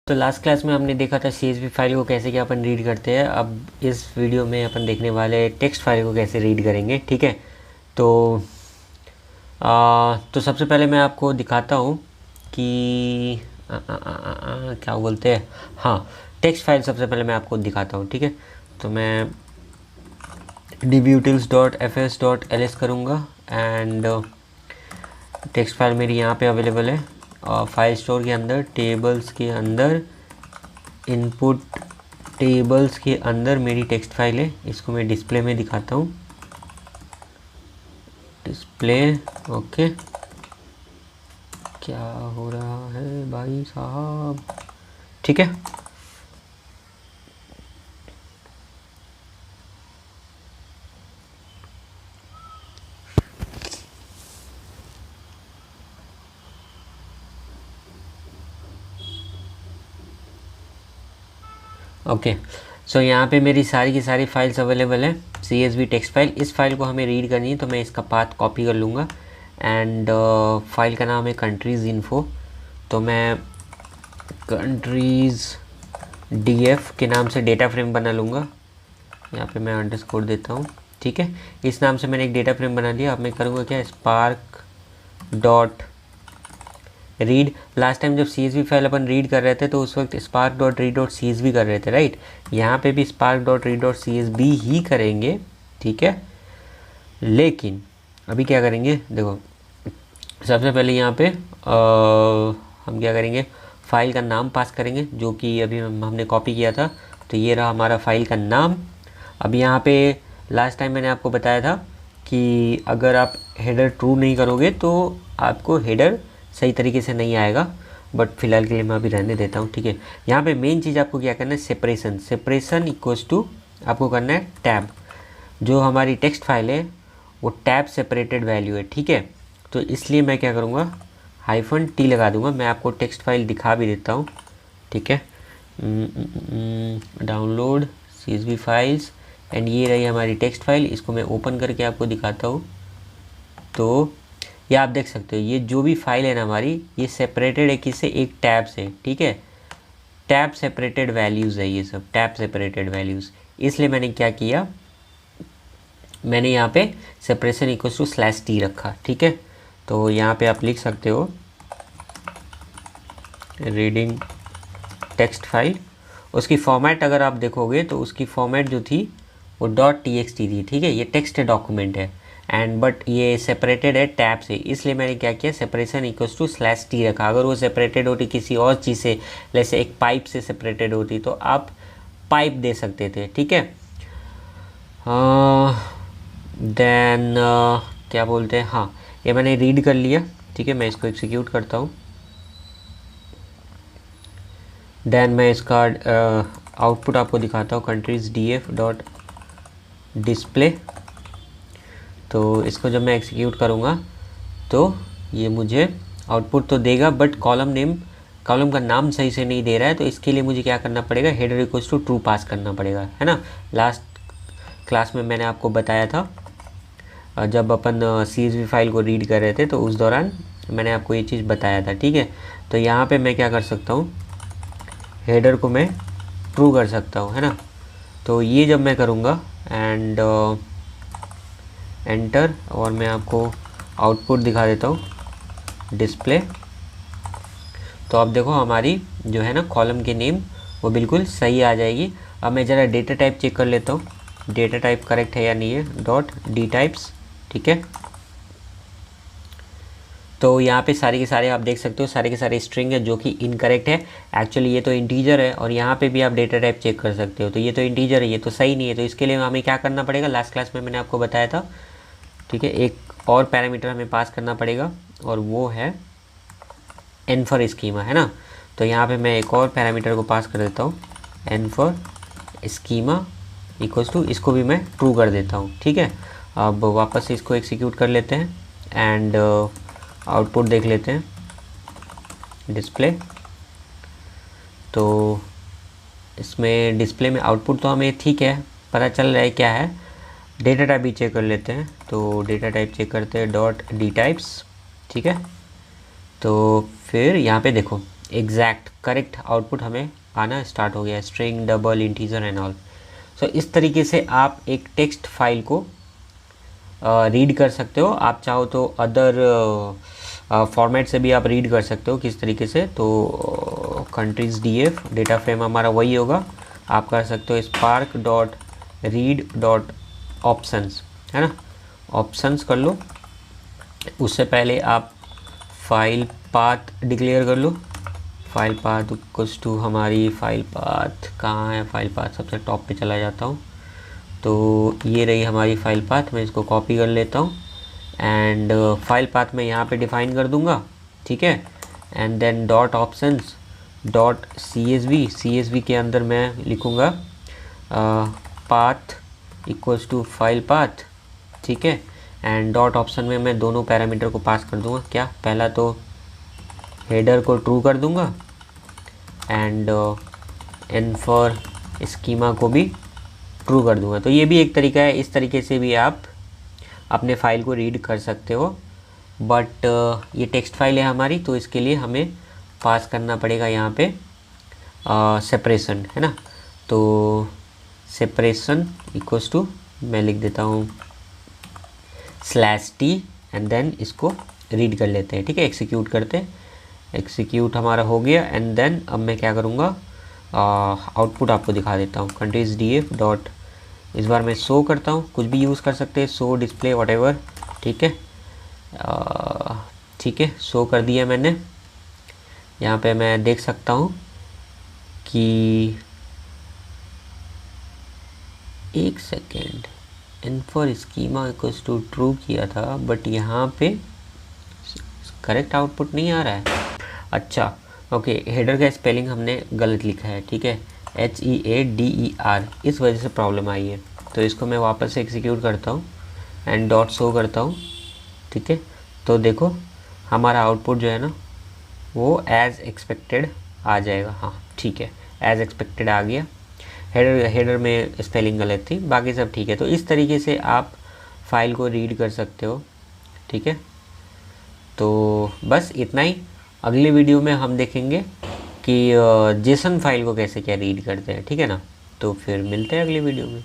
तो last class में हमने देखा था CSV फाइल को कैसे क्या अपन रीड करते हैं। अब इस वीडियो में अपन देखने वाले टेक्स्ट फाइल को कैसे रीड करेंगे। ठीक है, तो सबसे पहले मैं आपको दिखाता हूँ कि क्या बोलते हैं, हाँ, टेक्स्ट फाइल सबसे पहले मैं आपको दिखाता हूँ। ठीक है, तो मैं dbutils.fs.ls करूँगा एंड टेक्स्ट फाइल मेरी यहाँ पे अवेलेबल है। फाइल स्टोर के अंदर टेबल्स के अंदर इनपुट टेबल्स के अंदर मेरी टेक्स्ट फाइल है। इसको मैं डिस्प्ले में दिखाता हूँ। डिस्प्ले, ओके, क्या हो रहा है भाई साहब। ठीक है, ओके। सो यहाँ पे मेरी सारी की सारी फाइल्स अवेलेबल है। CSV टेक्स्ट फाइल, इस फाइल को हमें रीड करनी है तो मैं इसका पाथ कॉपी कर लूँगा एंड फाइल का नाम है कंट्रीज़ इन्फो। तो मैं कंट्रीज़ DF के नाम से डेटा फ्रेम बना लूँगा। यहाँ पे मैं अंडरस्कोर देता हूँ। ठीक है, इस नाम से मैंने एक डेटा फ्रेम बना लिया। अब मैं करूँगा क्या, spark dot read. Last time जब CSV फाइल अपन रीड कर रहे थे तो उस वक्त spark dot read dot CSV कर रहे थे, राइट। यहाँ पे भी spark dot read dot CSV ही करेंगे। ठीक है, लेकिन अभी क्या करेंगे, देखो, सबसे पहले यहाँ पे हम क्या करेंगे, फाइल का नाम पास करेंगे जो कि अभी हमने कॉपी किया था। तो ये रहा हमारा फाइल का नाम। अब यहाँ पे लास्ट टाइम मैंने आपको बताया था कि अगर आप हेडर ट्रू नहीं करोगे तो आपको हेडर सही तरीके से नहीं आएगा, बट फिलहाल के लिए मैं अभी रहने देता हूँ। ठीक है, यहाँ पे मेन चीज़ आपको क्या करना है, सेपरेशन इक्वल्स टू आपको करना है टैब। जो हमारी टेक्स्ट फाइल है वो टैब सेपरेटेड वैल्यू है। ठीक है, तो इसलिए मैं क्या करूँगा, -T लगा दूँगा। मैं आपको टेक्स्ट फाइल दिखा भी देता हूँ। ठीक है, डाउनलोड CSV फाइल्स एंड ये रही हमारी टेक्स्ट फाइल। इसको मैं ओपन करके आपको दिखाता हूँ। तो ये आप देख सकते हो, ये जो भी फाइल है ना हमारी, ये सेपरेटेड है किससे, एक टैब से। ठीक है, टैब सेपरेटेड वैल्यूज़ है, ये सब टैब सेपरेटेड वैल्यूज़। इसलिए मैंने क्या किया, मैंने यहाँ पे सेपरेशन इक्वल्स टू /t रखा। ठीक है, तो यहाँ पे आप लिख सकते हो रीडिंग टेक्स्ट फाइल। उसकी फॉर्मेट अगर आप देखोगे तो उसकी फॉर्मेट जो थी वो .txt थी। ठीक है, ये टेक्स्ट डॉक्यूमेंट है एंड बट ये सेपरेटेड है टैब से, इसलिए मैंने क्या किया, सेपरेशन इक्वल्स टू /t रखा। अगर वो सेपरेटेड होती किसी और चीज़ से, जैसे एक पाइप से सेपरेटेड होती तो आप पाइप दे सकते थे। ठीक है, देन क्या बोलते हैं, हाँ, ये मैंने रीड कर लिया। ठीक है, मैं इसको एग्जीक्यूट करता हूँ। देन मैं इसका आउटपुट आपको दिखाता हूँ, कंट्रीज DF डॉट डिस्प्ले। तो इसको जब मैं एग्जीक्यूट करूँगा तो ये मुझे आउटपुट तो देगा, बट कॉलम का नाम सही से नहीं दे रहा है। तो इसके लिए मुझे क्या करना पड़ेगा, हेडर इक्वल्स टू ट्रू पास करना पड़ेगा, है ना। लास्ट क्लास में मैंने आपको बताया था, जब अपन CSV फाइल को रीड कर रहे थे तो उस दौरान मैंने आपको ये चीज़ बताया था। ठीक है, तो यहाँ पे मैं क्या कर सकता हूँ, हेडर को मैं ट्रू कर सकता हूँ, है ना। तो ये जब मैं करूँगा एंड एंटर, और मैं आपको आउटपुट दिखा देता हूँ, डिस्प्ले। तो अब देखो हमारी जो है ना कॉलम के नेम वो बिल्कुल सही आ जाएगी। अब मैं ज़रा डेटा टाइप चेक कर लेता हूँ, डेटा टाइप करेक्ट है या नहीं है, .dtypes। ठीक है, तो यहाँ पे सारे के सारे आप देख सकते हो, सारे के सारे स्ट्रिंग है जो कि इनकरेक्ट है। एक्चुअली ये तो इंटीजर है, और यहाँ पे भी आप डेटा टाइप चेक कर सकते हो, तो ये तो इंटीजर है, ये तो सही नहीं है। तो इसके लिए हमें क्या करना पड़ेगा, लास्ट क्लास में मैंने आपको बताया था। ठीक है, एक और पैरामीटर हमें पास करना पड़ेगा और वो है n फॉर स्कीमा, है ना। तो यहाँ पे मैं एक और पैरामीटर को पास कर देता हूँ, n for schema equals to, इसको भी मैं ट्रू कर देता हूँ। ठीक है, अब वापस से इसको एग्जीक्यूट कर लेते हैं एंड आउटपुट देख लेते हैं, डिस्प्ले। तो इसमें डिस्प्ले में आउटपुट तो हमें ठीक है पता चल रहा है क्या है। डेटा टाइप भी चेक कर लेते हैं, तो डेटा टाइप चेक करते हैं, .dtypes। ठीक है, तो फिर यहाँ पे देखो एग्जैक्ट करेक्ट आउटपुट हमें आना स्टार्ट हो गया, string, double, integer and all. So इस तरीके से आप एक टेक्स्ट फाइल को रीड कर सकते हो। आप चाहो तो अदर फॉर्मेट से भी आप रीड कर सकते हो। किस तरीके से, तो कंट्रीज डीएफ डेटा फ्रेम हमारा वही होगा। आप कर सकते हो spark dot read dot options, है ना, ऑप्शंस कर लो। उससे पहले आप फाइल पाथ डिक्लेयर कर लो। फाइल पाथ इक्वल्स टू हमारी फाइल पाथ कहाँ है, फाइल पाथ सबसे टॉप पे चला जाता हूँ। तो ये रही हमारी फाइल पाथ, मैं इसको कॉपी कर लेता हूँ एंड फाइल पाथ मैं यहाँ पे डिफ़ाइन कर दूँगा, ठीक है। And then dot options dot CSV के अंदर मैं लिखूँगा path equals to file path, ठीक है। एंड डॉट ऑप्शन में मैं दोनों पैरामीटर को पास कर दूँगा। क्या, पहला तो हेडर को ट्रू कर दूँगा एंड एन फॉर स्कीमा को भी ट्रू कर दूँगा। तो ये भी एक तरीका है, इस तरीके से भी आप अपने फाइल को रीड कर सकते हो। बट ये टेक्स्ट फाइल है हमारी, तो इसके लिए हमें पास करना पड़ेगा यहाँ पे सेपरेशन, है ना। तो सेपरेशन इक्वल्स टू मैं लिख देता हूँ /t एंड देन इसको रीड कर लेते हैं, ठीक है। एग्जीक्यूट करते हैं, एग्जीक्यूट हमारा हो गया। एंड देन अब मैं क्या करूँगा, आउटपुट आपको दिखा देता हूँ। कंट्रीज डीएफ डॉट, इस बार मैं शो करता हूँ, कुछ भी यूज़ कर सकते हैं, शो डिस्प्ले व्हाटएवर, ठीक है। ठीक है, शो कर दिया मैंने। यहाँ पे मैं देख सकता हूँ कि एक second, N for schema equals to true किया था, बट यहाँ पे करेक्ट आउटपुट नहीं आ रहा है। अच्छा, ओके, हेडर का स्पेलिंग हमने गलत लिखा है, ठीक है, HEADER, इस वजह से प्रॉब्लम आई है। तो इसको मैं वापस से एग्जीक्यूट करता हूँ एंड डॉट शो करता हूँ, ठीक है। तो देखो हमारा आउटपुट जो है ना वो एज़ एक्सपेक्टेड आ जाएगा। हाँ ठीक है, एज़ एक्सपेक्टेड आ गया। हेडर में स्पेलिंग गलत थी, बाकी सब ठीक है। तो इस तरीके से आप फाइल को रीड कर सकते हो, ठीक है। तो बस इतना ही। अगले वीडियो में हम देखेंगे कि जेसन फाइल को कैसे क्या रीड करते हैं, ठीक है ना। तो फिर मिलते हैं अगले वीडियो में।